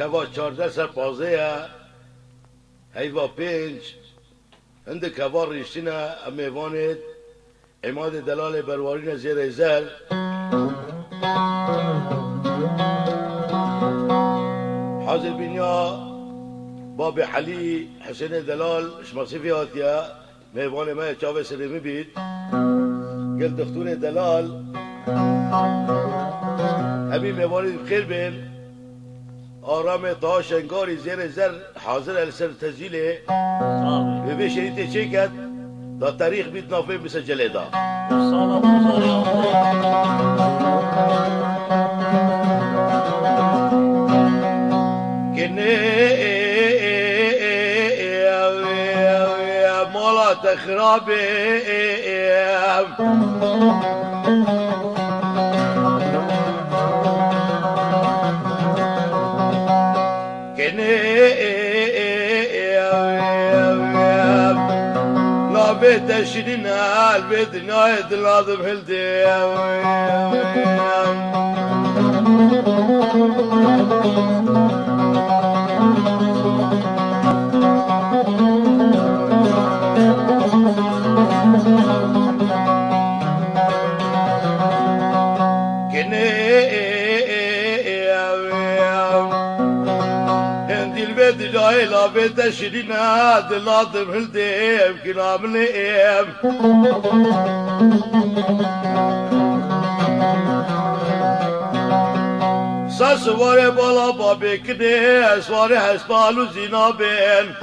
شبا 14 سر 15 هیوا 5 هند کبار ریشتینا امیوانید عماد دلال بروارین زیر زر حاضر بینیا باب حلی حسین دلال شماسیفی هاتیا میوان ما چاوه سلیمی بید گل دختور دلال همی میوانید بخیر بین آرام تا شنگاری زیر زر حاضر السر تسجیله به شریط چه کرد تا تاریخ بیت نافه مسجله دا کنه مالا تخرابه تشرينا البيت نايد لازم هلدي جاي لا بيت شرينا دلادم هلديم كلام لئيم سواري بالا بابي كده سواري حسبالو زينابين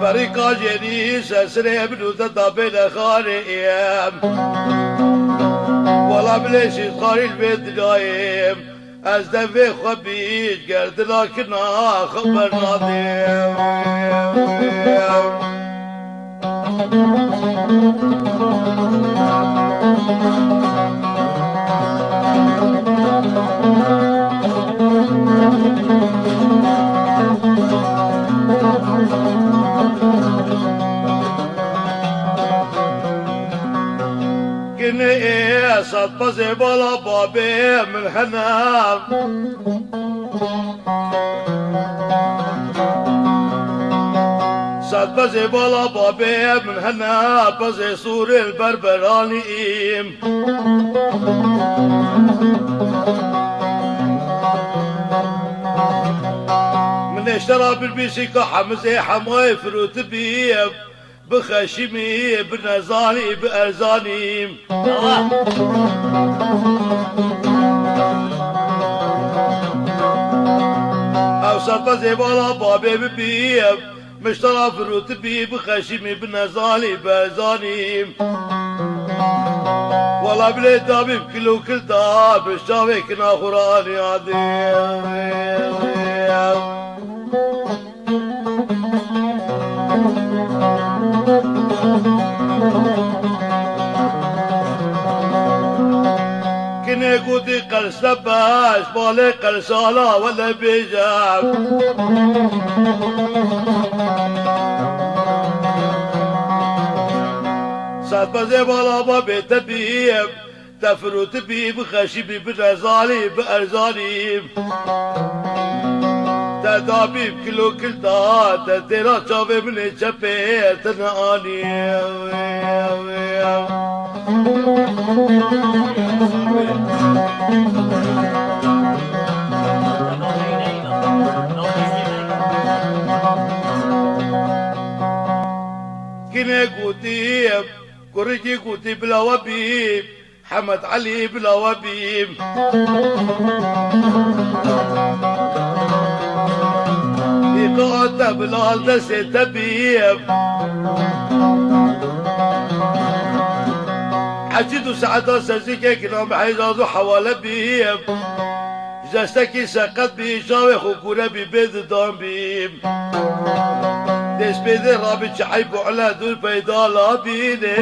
بريكا جيني سسري ابنو تدابين خارئيم ولا بليش يدخل البيت دايم ازدفي خبيج قرد لكن خبرنا ديم صد بزي بالا بابي من حنام صد بزي بالا بابي من حنام بزي سور البربرانيم من اشترى بالبيسيكا حمزي حماي فروت بيب بخشمي بنزاني بأرزاني أوسط زبالة بابي ببيب مشترى فروت بي بخشمي بنزاني بأرزاني والله بلي دابي بكل وكل داب الشاوي كنا خراني عديم كني قودي قرص لباش بالي قرصالا ولا بيجاب صد بزي بالا بابي تبيب تفروت بي بخشبي برزالي بأرزالي دابي بكلو كل دات ترى شافي من شفيت اناني كنا قوتيب كوريجي قوتي بلا وبيب حمد علي بلا وبيب يقعد بلا دس تبيب حجيتو ساعة سازيكي كنا محيزازو حوالي بيب جاستكي ساقط بيشاوي خوكونا ببيد دام بيب ديش بيدي رابط شحيبو على دول بيدا لا بيدي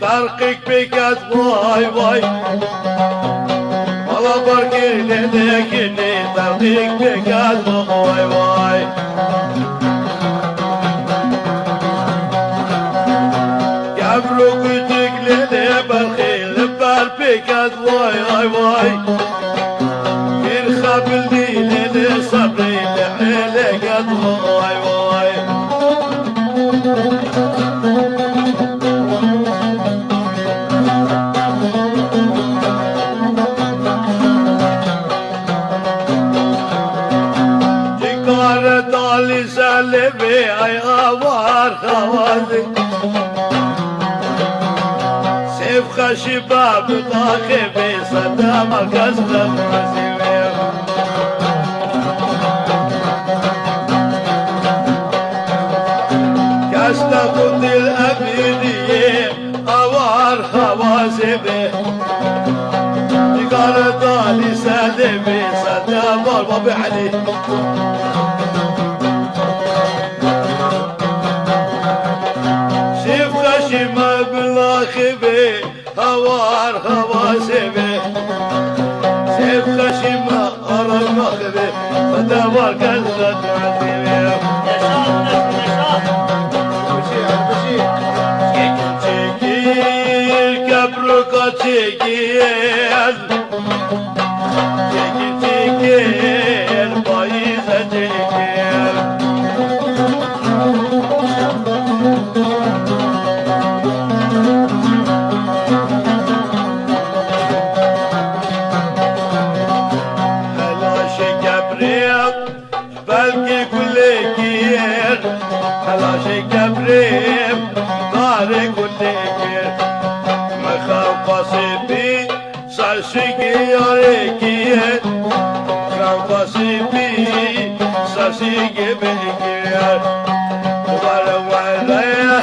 طرقك بكات واي واي والله بركي لك اني طرقك بكات واي واي قبلك تقلي بالخيل بالبكات واي واي واي كل خبلني لصبري لحيلك واي واي سلبي اي اوار خوازي سيف خشباب طاخبي صدام قصد المسيبي كشت خد الابيدية اوار خوازي قال طالي سلبي صدام البابي علي ما بلا خبي هوار هواسبي سيف خشيمة أرى المخبي فدوار كذلت معذبي يا شاء تشيكيل كبرك تشيكيل تشيكيل بايزة تشيكيل بلكي كل كير خلاشي كبريم طاري كل كير مخاو قصيبي ساشيكي ياري كير مخاو قصيبي ساشيكي بكير دبارة وعلا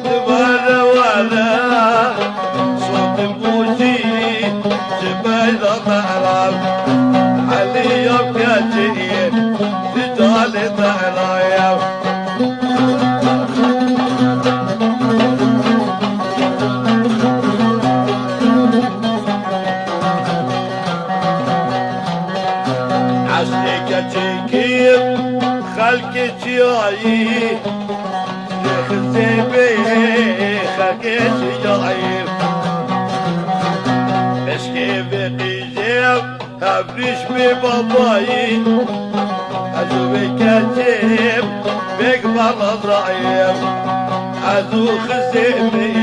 دبارة وعلا صوت الموجي جبايدة تعرف علي يبكى جير تجالي تعلايا عشقك تجيب خلقك جاي خزيبي خلقك جاي بشكي بقيجيب ابريش بباباي ازوبي كاتب بكبر اضرعيب ازو خزيبي